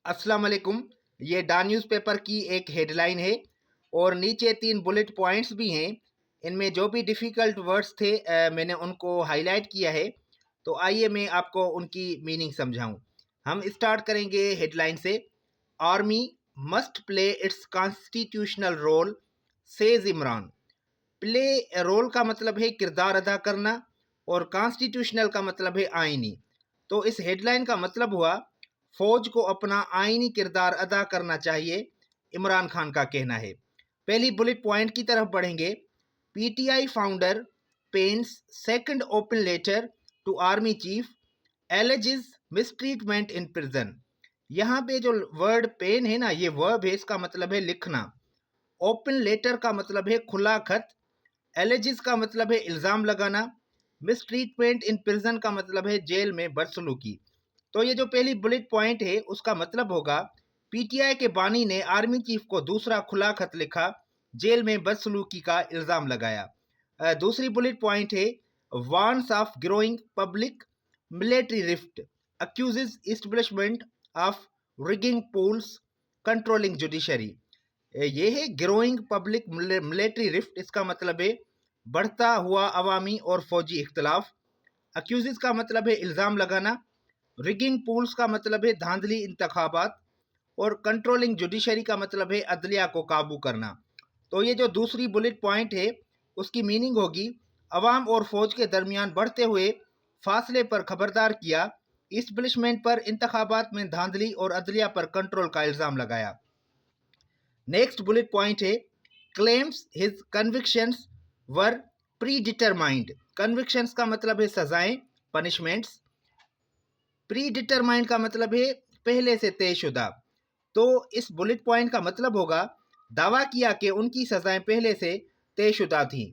अस्सलाम वालेकुम। ये डा न्यूज़ पेपर की एक हेडलाइन है और नीचे 3 बुलेट पॉइंट्स भी हैं। इनमें जो भी डिफ़िकल्ट वर्ड्स थे मैंने उनको हाईलाइट किया है। तो आइए मैं आपको उनकी मीनिंग समझाऊँ। हम स्टार्ट करेंगे हेडलाइन से। Army must play its constitutional role says Imran. Play role का मतलब है किरदार अदा करना और कॉन्स्टिट्यूशनल का मतलब है आईनी। तो इस हेडलाइन का मतलब हुआ फौज को अपना आईनी किरदार अदा करना चाहिए, इमरान खान का कहना है। पहली बुलेट पॉइंट की तरफ बढ़ेंगे। PTI founder pens second open letter to army chief alleges mistreatment in prison. यहाँ पे जो वर्ड पेन है ना, ये वर्ब है, इसका मतलब है लिखना। ओपन लेटर का मतलब है खुला खत। एलिजिज का मतलब है इल्ज़ाम लगाना। मिसट्रीटमेंट इन प्रिजन का मतलब है जेल में बदसलूकी। तो ये जो पहली बुलेट पॉइंट है उसका मतलब होगा पीटीआई के बानी ने आर्मी चीफ को दूसरा खुला खत लिखा, जेल में बदसलूकी का इल्ज़ाम लगाया। दूसरी बुलेट पॉइंट है warns of growing public military rift, accuses establishment of rigging polls controlling judiciary. ये है ग्रोइंग पब्लिक मिलिट्री रिफ्ट, इसका मतलब है बढ़ता हुआ अवामी और फौजी इख्तलाफ। अक्यूजेस का मतलब है इल्ज़ाम लगाना। रिगिंग पूल्स का मतलब है धांधली इंतखाबात। और कंट्रोलिंग जुडिशरी का मतलब है अदलिया को काबू करना। तो ये जो दूसरी बुलेट पॉइंट है उसकी मीनिंग होगी अवाम और फौज के दरमियान बढ़ते हुए फासले पर खबरदार किया, इस्टेब्लिशमेंट पर, इंतखाबात में धांधली और अदलिया पर कंट्रोल का इल्ज़ाम लगाया। नेक्स्ट बुलेट पॉइंट है क्लेम्स हिज कन्विक्शंस वर प्री डिटरमाइंड। कन्विक्शंस का मतलब है सजाएं, पनिशमेंट्स। प्री डिटरमाइंड का मतलब है पहले से तयशुदा। तो इस बुलेट पॉइंट का मतलब होगा दावा किया कि उनकी सजाएं पहले से तयशुदा थी।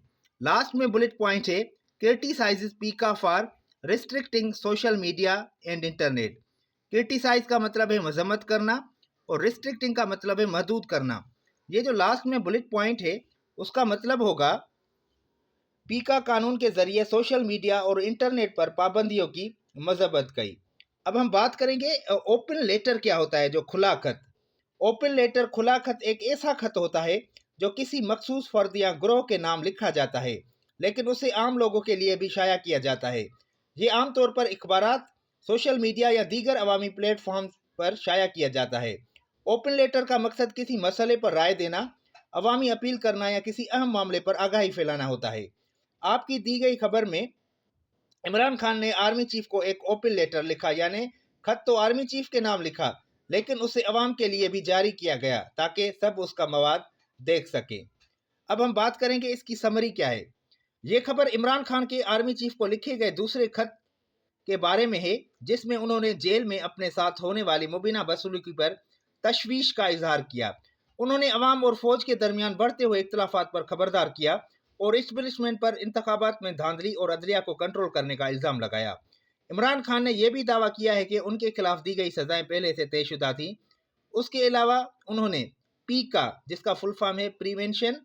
लास्ट में बुलेट पॉइंट है criticises PECA for restricting social media and internet. Criticise का मतलब है मजम्मत करना और रिस्ट्रिक्टिंग का मतलब है महदूद करना। ये जो लास्ट में बुलेट पॉइंट है उसका मतलब होगा पीका कानून के जरिए सोशल मीडिया और इंटरनेट पर पाबंदियों की मजम्मत की। अब हम बात करेंगे ओपन लेटर क्या होता है, जो खुला खत। ओपन लेटर खुला खत एक ऐसा खत होता है जो किसी मखसूस फर्द या ग्रोह के नाम लिखा जाता है लेकिन उसे आम लोगों के लिए भी शाया किया जाता है। ये आमतौर पर अखबारात, सोशल मीडिया या दीगर अवामी प्लेटफॉर्म पर शाया किया जाता है। ओपन लेटर का मकसद किसी मसले पर राय देना, अवामी अपील करना या किसी अहम मामले पर आगाही फैलाना होता है। आपकी दी गई खबर में इमरान खान ने आर्मी चीफ को एक ओपन लेटर लिखा, यानी खत तो आर्मी चीफ के नाम लिखा लेकिन उसे अवाम के लिए भी जारी किया गया ताकि सब उसका मवाद देख सके। अब हम बात करेंगे इसकी समरी क्या है। ये खबर इमरान खान के आर्मी चीफ को लिखे गए दूसरे खत के बारे में है जिसमें उन्होंने जेल में अपने साथ होने वाली मुबीना बदसलूकी पर तशवीश का इजहार किया। उन्होंने अवाम और फौज के दरमियान बढ़ते हुए इख्तलाफात पर खबरदार किया और इस्टेब्लिशमेंट पर, इंतखाबात में धांधली और अदलिया को कंट्रोल करने का इल्ज़ाम लगाया। इमरान खान ने यह भी दावा किया है कि उनके खिलाफ दी गई सजाएं पहले से तयशुदा थी। उसके अलावा उन्होंने पीका, जिसका फुल फॉर्म है prevention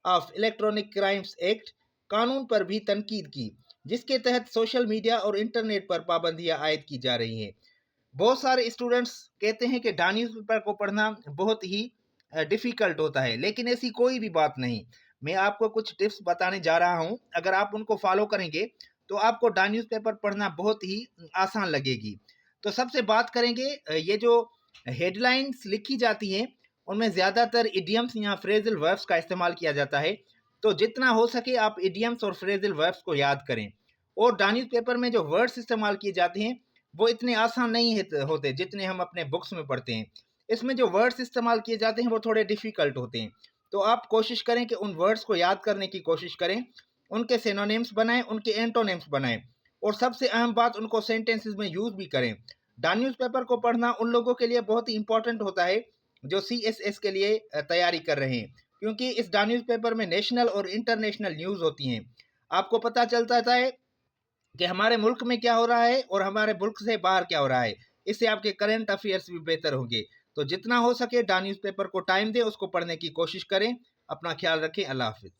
of electronic crimes act, कानून पर भी तनकीद की जिसके तहत सोशल मीडिया और इंटरनेट पर पाबंदियां आयद की जा रही हैं। बहुत सारे स्टूडेंट्स कहते हैं कि डा न्यूज़ पेपर को पढ़ना बहुत ही डिफ़िकल्ट होता है, लेकिन ऐसी कोई भी बात नहीं। मैं आपको कुछ टिप्स बताने जा रहा हूं, अगर आप उनको फॉलो करेंगे तो आपको डा न्यूज़ पेपर पढ़ना बहुत ही आसान लगेगी। तो सबसे बात करेंगे ये जो हेडलाइंस लिखी जाती हैं उनमें ज़्यादातर इडियम्स या फ्रेजल वर्ब्स का इस्तेमाल किया जाता है। तो जितना हो सके आप इडियम्स और फ्रेजल वर्ब्स को याद करें। और डा न्यूज़ पेपर में जो वर्ड्स इस्तेमाल किए जाते हैं वो इतने आसान नहीं होते जितने हम अपने बुक्स में पढ़ते हैं। इसमें जो वर्ड्स इस्तेमाल किए जाते हैं वो थोड़े डिफ़िकल्ट होते हैं। तो आप कोशिश करें कि उन वर्ड्स को याद करने की कोशिश करें, उनके सिनोनिम्स बनाएं, उनके एंटोनिम्स बनाएं और सबसे अहम बात, उनको सेंटेंसेस में यूज़ भी करें। डा न्यूज़ पेपर को पढ़ना उन लोगों के लिए बहुत ही इंपॉर्टेंट होता है जो CSS के लिए तैयारी कर रहे हैं, क्योंकि इस डा न्यूज़ पेपर में नेशनल और इंटरनेशनल न्यूज़ होती हैं। आपको पता चलता है कि हमारे मुल्क में क्या हो रहा है और हमारे मुल्क से बाहर क्या हो रहा है। इससे आपके करंट अफेयर्स भी बेहतर होंगे। तो जितना हो सके डा न्यूज़ पेपर को टाइम दें, उसको पढ़ने की कोशिश करें। अपना ख्याल रखें। अल्लाह हाफिज़।